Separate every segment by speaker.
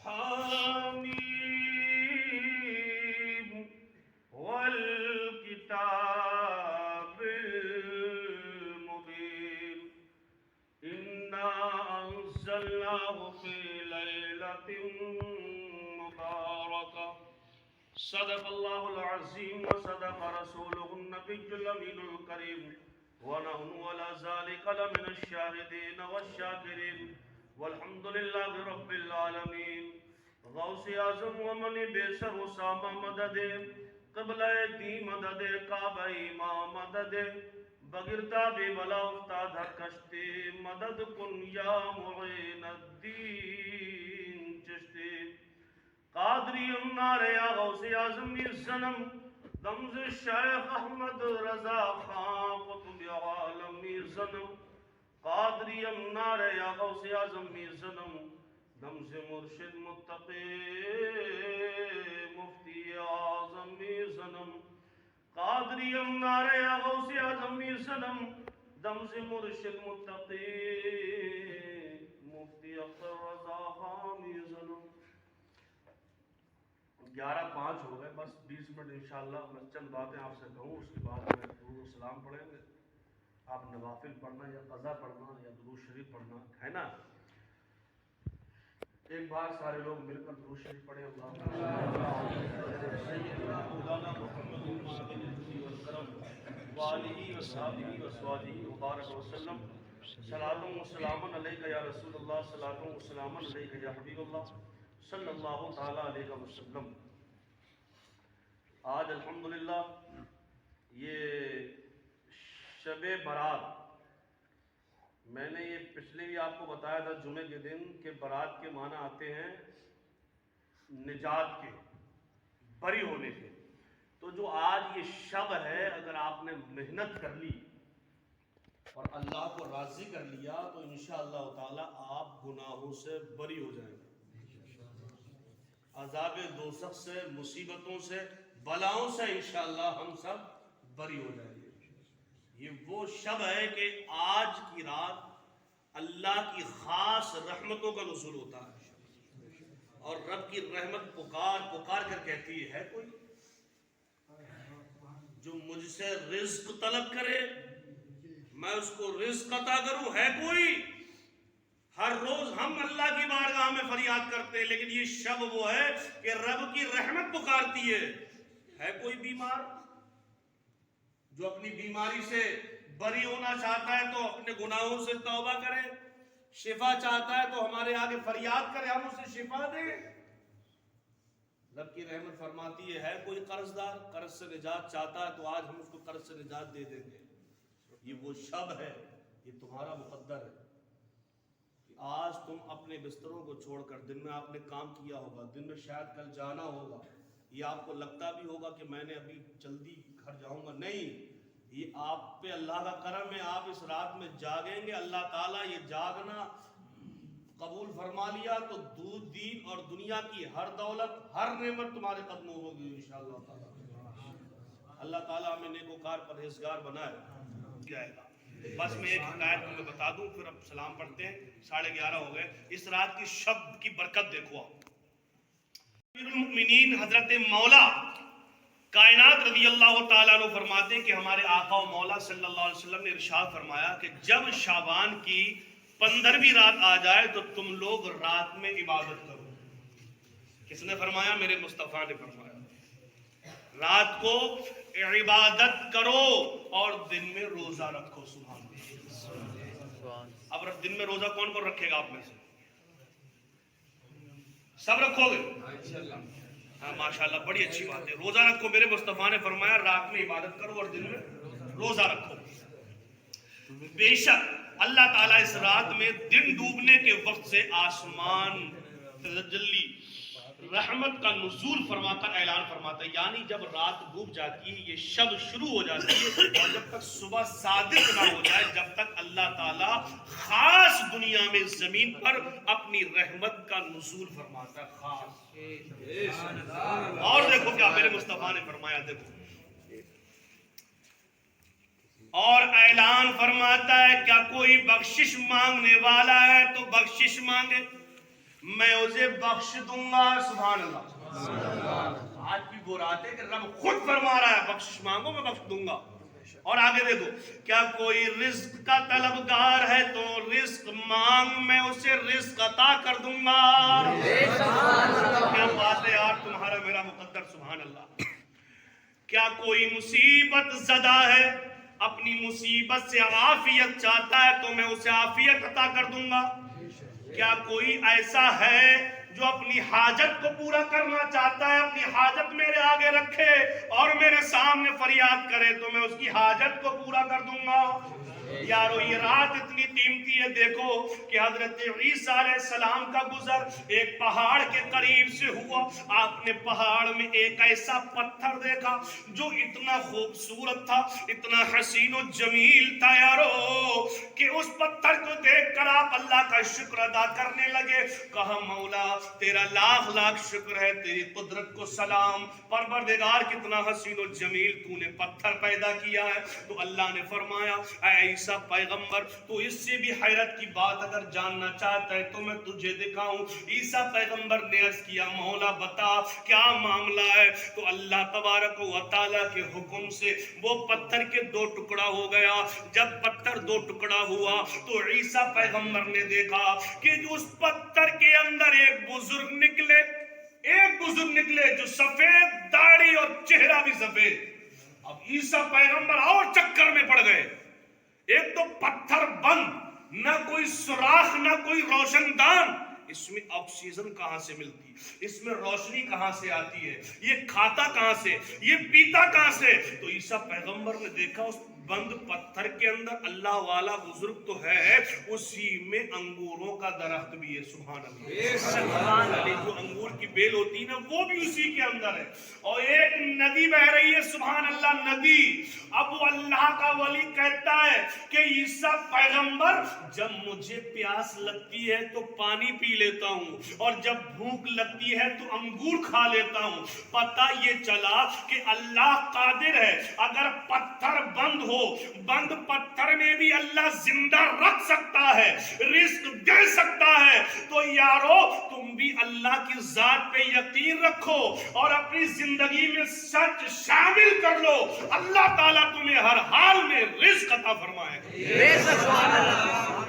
Speaker 1: حمیم والکتاب المبین انا انزلناه فی لیلۃ مبارکہ صدق اللہ العظیم وصدق رسولہ النبی الامین الکریم ونحن على ذلك لمن الشاهدين والشاكرين والحمد لله رب العالمين غوث اعظم ومن بیسر اسامہ مدد قبلہ دی مدد کعبہ امام مدد بغیرتا بے بلا افتاد کشتی مدد کن یا معین الدین چشتی قادری النار یا غوث اعظم الزنم دمز شیخ احمد رضا خان قطب عالم الزنم قادری النار یا غوث اعظم الزنم دمز مرشد متقی مفتی اعظم الزنم قادری النار یا غوث اعظم الزنم دمز مرشد متقی مفتی اختر رضا خان الزنم 11:05 ہو گئے، بس 20 منٹ انشاءاللہ میں چند باتیں آپ سے کہوں، اس کے بعد میں درود و سلام پڑھیں گے. آپ نوافل پڑھنا یا قضا پڑھنا یا درود شریف پڑھنا ہے نا. ایک بار سارے لوگ مل کر درود شریف پڑھیں. اللہم سیدنا مولانا محمد وآلہ وصحبہ وسلم وبارک وسلم. صلاۃ و سلام علیک یا رسول اللہ، صلاۃ و سلام علیک یا حبیب اللہ صلی اللہ تعالی علیہ وسلم. آج الحمدللہ یہ شب برات، میں نے یہ پچھلے بھی آپ کو بتایا تھا جمعے کے دن کہ برات کے معنی آتے ہیں نجات کے، بری ہونے کے. تو جو آج یہ شب ہے، اگر آپ نے محنت کر لی اور اللہ کو راضی کر لیا تو انشاءاللہ تعالی آپ گناہوں سے بری ہو جائیں گے، عذاب دوزخ سے، مصیبتوں سے، بلاؤں سے انشاءاللہ ہم سب بری ہو جائیں گے. یہ وہ شب ہے کہ آج کی رات اللہ کی خاص رحمتوں کا نزول ہوتا ہے، اور رب کی رحمت پکار پکار کر کہتی ہے کوئی جو مجھ سے رزق طلب کرے میں اس کو رزق عطا کروں. ہے کوئی؟ ہر روز ہم اللہ کی بارگاہ میں فریاد کرتے ہیں، لیکن یہ شب وہ ہے کہ رب کی رحمت پکارتی ہے. ہے کوئی بیمار جو اپنی بیماری سے بری ہونا چاہتا ہے تو اپنے گناہوں سے توبہ کرے، شفا چاہتا ہے تو ہمارے آگے فریاد کرے، ہم اسے شفا دیں. رب کی رحمت فرماتی ہے کوئی قرض دار قرض سے نجات چاہتا ہے تو آج ہم اس کو قرض سے نجات دے دیں گے. یہ وہ شب ہے، یہ تمہارا مقدر ہے. آج تم اپنے بستروں کو چھوڑ کر، دن میں آپ نے کام کیا ہوگا، دن میں شاید کل جانا ہوگا، یہ آپ کو لگتا بھی ہوگا کہ میں نے ابھی جلدی گھر جاؤں گا. نہیں، یہ آپ پہ اللہ کا کرم ہے، آپ اس رات میں جاگیں گے، اللہ تعالیٰ یہ جاگنا قبول فرما لیا تو دین اور دنیا کی ہر دولت، ہر نعمت تمہارے قدموں ہوگی انشاءاللہ تعالیٰ. اللہ تعالیٰ ہمیں نیکوکار پرہیزگار بنائے جائے گا. بس میں ایک حکایت تمہیں بتا دوں، پھر اب سلام پڑھتے ہیں. 11:30 ہو گئے. اس رات کی شب کی برکت دیکھو آپ. امیر المؤمنین حضرت مولا کائنات رضی اللہ تعالیٰ عنہ فرماتے ہیں کہ ہمارے آقا و مولا صلی اللہ علیہ وسلم نے ارشاد فرمایا کہ جب شعبان کی 15ویں رات آ جائے تو تم لوگ رات میں عبادت کرو. کس نے فرمایا؟ میرے مصطفیٰ نے فرمایا رات کو عبادت کرو اور دن میں روزہ رکھو. سبحان اللہ. اب دن میں روزہ کون کون رکھے گا آپ میں سے؟ سب رکھو گے؟ ہاں ماشاءاللہ، بڑی اچھی بات ہے. روزہ رکھو. میرے مصطفیٰ نے فرمایا رات میں عبادت کرو اور دن میں روزہ رکھو. بے شک اللہ تعالیٰ اس رات میں دن ڈوبنے کے وقت سے آسمان تجلی رحمت کا نزول فرماتا، اعلان فرماتا ہے. یعنی جب رات ڈوب جاتی ہے، یہ شب شروع ہو جاتی ہے، اور جب تک صبح صادق نہ ہو جائے، جب تک اللہ تعالیٰ خاص دنیا میں زمین پر اپنی رحمت کا نزول فرماتا ہے. خاص. اور دیکھو کیا میرے مصطفیٰ نے فرمایا، دیکھو اور اعلان فرماتا ہے کیا کوئی بخشش مانگنے والا ہے تو بخشش مانگے. میں اسے بخش دوں گا. سبحان اللہ. آج بھی وہ رات ہے کہ رب خود فرما رہا ہے بخشش مانگو میں بخش دوں گا. اور آگے دیکھو, کیا کوئی رزق کا طلبگار ہے تو رزق مانگ میں اسے رزق عطا کر دوں گا. کیا بات ہے یار تمہارا میرا مقدر. سبحان اللہ. کیا کوئی مصیبت زدہ ہے, اپنی مصیبت سے عافیت چاہتا ہے تو میں اسے عافیت عطا کر دوں گا. کیا کوئی ایسا ہے جو اپنی حاجت کو پورا کرنا چاہتا ہے, اپنی حاجت میرے آگے رکھے اور میرے سامنے فریاد کرے تو میں اس کی حاجت کو پورا کر دوں گا. یارو یہ رات اتنی قیمتی ہے. دیکھو کہ حضرت عیسیٰ علیہ السلام کا گزر ایک پہاڑ کے قریب سے ہوا. آپ نے پہاڑ میں ایک ایسا پتھر دیکھا جو اتنا خوبصورت تھا, اتنا حسین و جمیل تھا یارو, کہ اس پتھر کو دیکھ کر آپ اللہ کا شکر ادا کرنے لگے. کہا مولا تیرا لاکھ لاکھ شکر ہے, تیری قدرت کو سلام, پروردگار کتنا حسین و جمیل تو نے پتھر پیدا کیا ہے. تو اللہ نے فرمایا اے عیسیٰ پیغمبر تو اس سے بھی حیرت کی بات اگر جاننا چاہتا ہے تو میں تجھے دکھاؤں. عیسیٰ پیغمبر نے عرض کیا مولا بتا کیا معاملہ ہے. تو اللہ تبارک و تعالیٰ کے حکم سے وہ پتھر کے دو ٹکڑا ہو گیا. جب پتھر دو ٹکڑا ہوا تو عیسیٰ پیغمبر نے دیکھا کہ اس پتھر کے اندر ایک بزرگ نکلے جو سفید داڑھی اور چہرہ بھی سفید. اب عیسیٰ پیغمبر اور چکر میں پڑ گئے. ایک تو پتھر بند, نہ کوئی سوراخ نہ کوئی روشن دان, اس میں آکسیجن کہاں سے ملتی, اس میں روشنی کہاں سے آتی ہے, یہ کھاتا کہاں سے, یہ پیتا کہاں سے. تو عیسیٰ پیغمبر نے دیکھا اس بند پتھر کے اندر اللہ والا بزرگ تو ہے, اسی میں انگوروں کا درخت بھی ہے. سبحان اللہ. جو انگور کی بیل ہوتی ہے نا وہ بھی اسی کے اندر ہے. اور ایک ندی بہ رہی ہے. سبحان اللہ. ندی. اب وہ اللہ کا ولی کہتا ہے کہ عیسیٰ پیغمبر جب مجھے پیاس لگتی ہے تو پانی پی لیتا ہوں, اور جب بھوک لگتی ہے تو انگور کھا لیتا ہوں. پتہ یہ چلا کہ اللہ قادر ہے, اگر پتھر بند ہو, بند پتھر میں بھی اللہ زندہ رکھ سکتا ہے, رزق دے سکتا ہے. تو یارو تم بھی اللہ کی ذات پہ یقین رکھو اور اپنی زندگی میں سچ شامل کر لو. اللہ تعالیٰ تمہیں ہر حال میں رزق عطا فرمائے گا.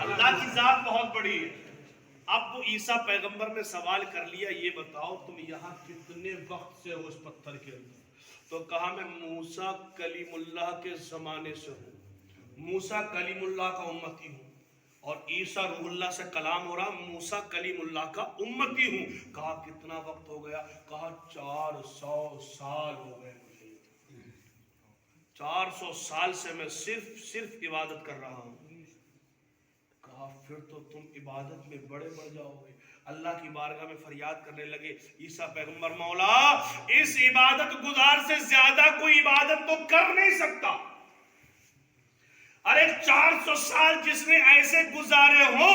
Speaker 1: اللہ کی ذات بہت بڑی ہے. اب وہ عیسیٰ پیغمبر نے سوال کر لیا, یہ بتاؤ تم یہاں کتنے وقت سے ہو اس پتھر کے اندر. تو کہا میں موسیٰ کلیم اللہ کے زمانے سے ہوں, موسیٰ کلیم اللہ کا امتی ہوں, اور عیسیٰ روح اللہ سے کلام ہو رہا, موسیٰ کلیم اللہ کا امتی ہوں. کہا کتنا وقت ہو گیا؟ کہا 400 سال ہو گئے مجھے. 400 سال سے میں صرف عبادت کر رہا ہوں. کہا پھر تو تم عبادت میں بڑے بڑھ جاؤ گے. اللہ کی بارگاہ میں فریاد کرنے لگے. عیسیٰ پیغمبر مولا اس عبادت گزار سے زیادہ کوئی عبادت تو کر نہیں سکتا. ارے 400 سال جس نے ایسے گزارے ہو,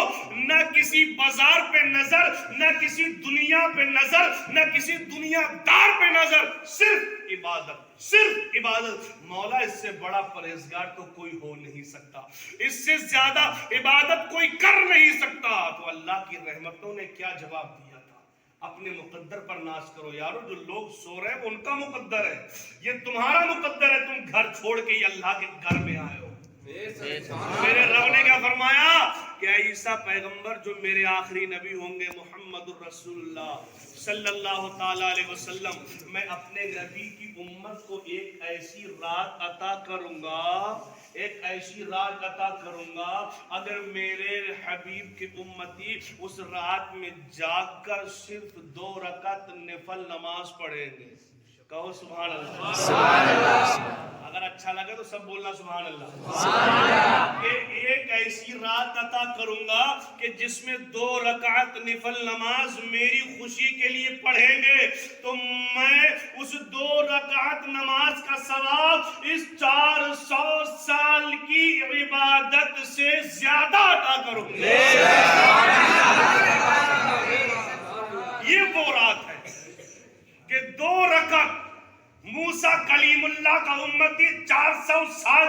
Speaker 1: نہ کسی بازار پہ نظر, نہ کسی دنیا پہ نظر, نہ کسی دنیا دار پہ نظر, صرف عبادت, صرف عبادت. مولا اس سے بڑا پرہیزگار تو کوئی ہو نہیں سکتا, اس سے زیادہ عبادت کوئی کر نہیں سکتا. تو اللہ کی رحمتوں نے کیا جواب دیا تھا؟ اپنے مقدر پر ناز کرو یارو. جو لوگ سو رہے ہیں وہ ان کا مقدر ہے, یہ تمہارا مقدر ہے. تم گھر چھوڑ کے یہ اللہ کے گھر میں آئے ہو. میرے رب نے کیا فرمایا کہ عیسیٰ پیغمبر جو میرے آخری نبی ہوں گے, محمد الرسول اللہ صلی اللہ تعالی علیہ وسلم, میں اپنے نبی کی امت کو ایک ایسی رات عطا کروں گا, ایک ایسی رات عطا کروں گا, اگر میرے حبیب کی امتی اس رات میں جاگ کر صرف 2 رکعت نفل نماز پڑھیں گے. کہو سبحان اللہ. سبحان اللہ. اگر اچھا لگے تو سب بولنا سبحان اللہ. سبحان اللہ. کہ ایک ایسی رات عطا کروں گا کہ جس میں 2 رکعت نفل نماز میری خوشی کے لیے پڑھیں گے, تو میں اس 2 رکعت نماز کا ثواب اس 400 سال کی عبادت سے زیادہ عطا کروں گا. یہ وہ رات ہے کہ 2 رکعت موسیٰ کلیم اللہ کا امتی 400 سال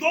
Speaker 1: 2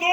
Speaker 1: 2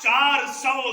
Speaker 1: 400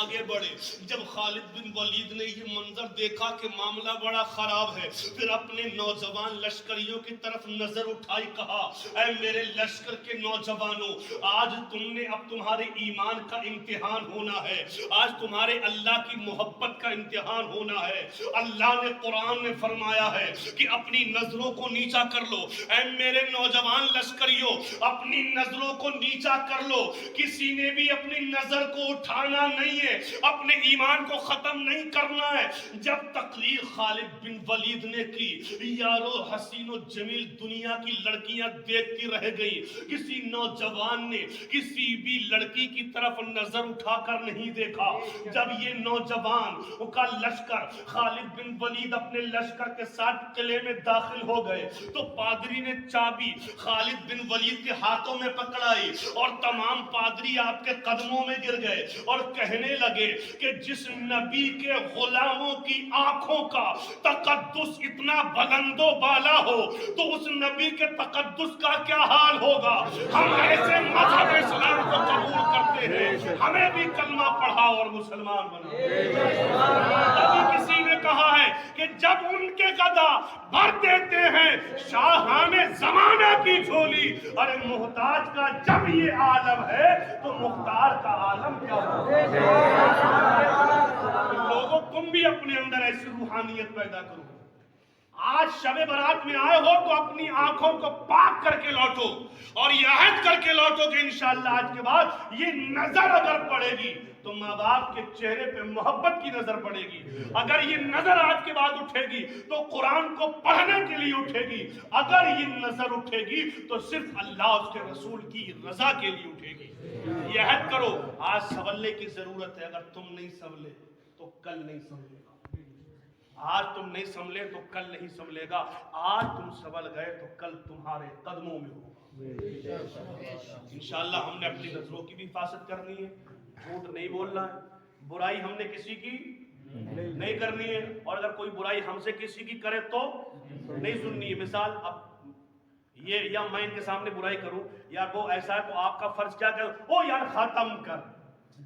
Speaker 1: آگے بڑھے. جب خالد بن ولید نے یہ منظر دیکھا کہ معاملہ بڑا خراب ہے, پھر اپنے نوجوان لشکریوں کی طرف نظر اٹھائی, کہا اے میرے لشکر کے نوجوانوں, آج تم نے اب تمہارے ایمان کا امتحان ہونا ہے, آج تمہارے اللہ کی محبت کا امتحان ہونا ہے. اللہ نے قرآن میں فرمایا ہے کہ اپنی نظروں کو نیچا کر لو. اے میرے نوجوان لشکریوں, اپنی نظروں کو نیچا کر لو. کسی نے بھی اپنی نظر کو اٹھانا نہیں ہے, اپنے ایمان کو ختم نہیں کرنا ہے. جب تقریر خالد بن ولید نے کی, یارو حسین و جمیل دنیا کی لڑکیاں دیکھتی رہ گئی, کسی نوجوان نے کسی بھی لڑکی کی طرف نظر اٹھا کر نہیں دیکھا. جب یہ نوجوان کا لشکر خالد بن ولید اپنے لشکر کے ساتھ قلعے میں داخل ہو گئے تو پادری نے چابی خالد بن ولید کے ہاتھوں میں پکڑائی اور تمام پادری آپ کے قدموں میں گر گئے اور کہنے لگے کہ جس نبی کے غلاموں کی آنکھوں کا تقدس اتنا بلند و بالا ہو تو اس نبی کے تقدس کا کیا حال ہوگا. ہم ایسے مذہب اسلام کو قبول کرتے ہیں, ہمیں بھی کلمہ پڑھا اور مسلمان بنا. ابھی کسی نے کہا ہے کہ جب ان کے گدا بھر دیتے ہیں شاہان زمانہ کی جھولی, ارے محتاج کا جب یہ عالم ہے تو مختار کا عالم کیا ہوگا. لوگوں تم بھی اپنے اندر ایسی روحانیت پیدا کرو. آج شب برات میں آئے ہو تو اپنی آنکھوں کو پاک کر کے لوٹو اور یہ عہد کر کے لوٹو کہ انشاءاللہ آج کے بعد یہ نظر اگر پڑے گی تو ماں باپ کے چہرے پہ محبت کی نظر پڑے گی. اگر یہ نظر آج کے بعد اٹھے گی تو قرآن کو پڑھنے کے لیے اٹھے گی. اگر یہ نظر اٹھے گی تو صرف اللہ اس کے رسول کی رضا کے لیے اٹھے گی. یہ عہد کرو. آج سنبھلنے کی ضرورت ہے. اگر تم نہیں سنبھلے تو کل نہیں سنبھلے گا. آج تم نہیں سنبھلے تو کل نہیں سنبھلے گا. آج تم سنبھل گئے تو کل تمہارے قدموں میں ہوگا. انشاءاللہ ہم نے اپنی نظروں کی بھی حفاظت کرنی ہے, جھوٹ نہیں بولنا ہے, برائی ہم نے کسی کی نہیں کرنی ہے, اور اگر کوئی برائی ہم سے کسی کی کرے تو نہیں سننی ہے. مثال اب یہ یا میں ان کے سامنے برائی کروں, یار وہ ایسا ہے تو آپ کا فرض کیا کہ او یار ختم کر,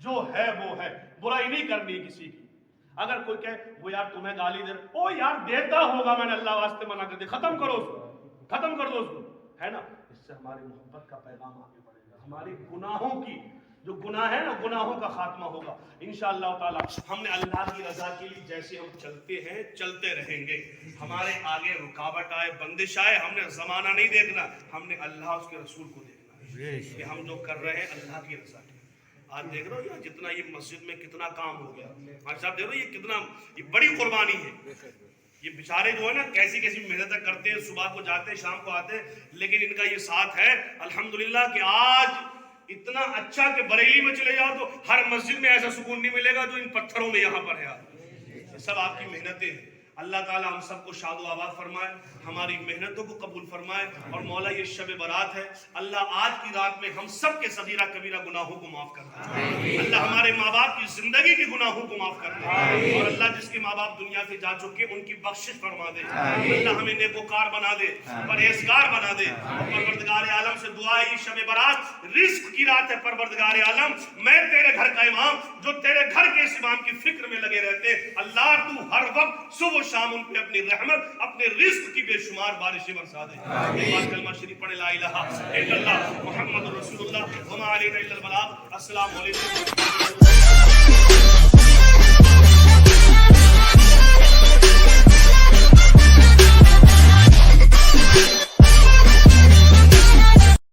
Speaker 1: جو ہے وہ ہے, برائی نہیں کرنی ہے کسی کی. اگر کوئی کہے وہ یار تمہیں گالی دے, او یار دیتا ہوگا, میں نے اللہ واسطے منع کر دیا, ختم کرو اس کو, ختم کر دو اس کو, ہے نا. اس سے ہماری محبت کا پیغام آگے بڑھے گا. ہماری گناہوں کی جو گناہ ہے نا, گناہوں کا خاتمہ ہوگا انشاءاللہ تعالی. ہم نے اللہ کی رضا کے لیے جیسے ہم چلتے ہیں چلتے رہیں گے. ہمارے آگے رکاوٹ آئے, بندش آئے, ہم نے زمانہ نہیں دیکھنا, ہم نے اللہ اس کے رسول کو دیکھنا ہے کہ ہم جو کر رہے ہیں اللہ کی رضا کے. آج دیکھ رہے ہو یا جتنا یہ مسجد میں کتنا کام ہو گیا, ماشاء اللہ دیکھ رہے ہو یہ کتنا یہ بڑی قربانی ہے. یہ بیچارے جو ہے نا کیسی کیسی محنتیں کرتے ہیں, صبح کو جاتے ہیں شام کو آتے ہیں, لیکن ان کا یہ ساتھ ہے الحمدللہ کہ آج اتنا اچھا کہ بریلی میں چلے جاؤ تو ہر مسجد میں ایسا سکون نہیں ملے گا جو ان پتھروں میں یہاں پر ہے. یہ سب آپ کی محنتیں ہیں. اللہ تعالیٰ ہم سب کو شاد و آباد فرمائے, ہماری محنتوں کو قبول فرمائے. اور مولا یہ شب برات ہے, اللہ آج کی رات میں ہم سب کے صغیرہ کبیرہ گناہوں کو معاف کر دے. اللہ ہمارے ماں باپ کی زندگی کے گناہوں کو معاف کر دے, اور اللہ جس کے ماں باپ دنیا سے جا چکے ان کی بخشش فرما دے. اللہ ہمیں نیکوکار بنا دے, پرہیزگار بنا دے. اور پروردگار عالم سے دعا ہے, یہ شب برات رزق کی رات ہے. پروردگار عالم میں تیرے گھر کا امام جو تیرے گھر کے اس امام کی فکر میں لگے رہتے, اللہ تو ہر وقت صبح شام ان پہ اپنی رحمت, اپنے رزق کی بے شمار بارشیں برسا دے. ایک بار کلمہ شریف پڑھے, لا الہ الا اللہ محمد رسول اللہ وما علینا الا البلاغ. السلام علیکم.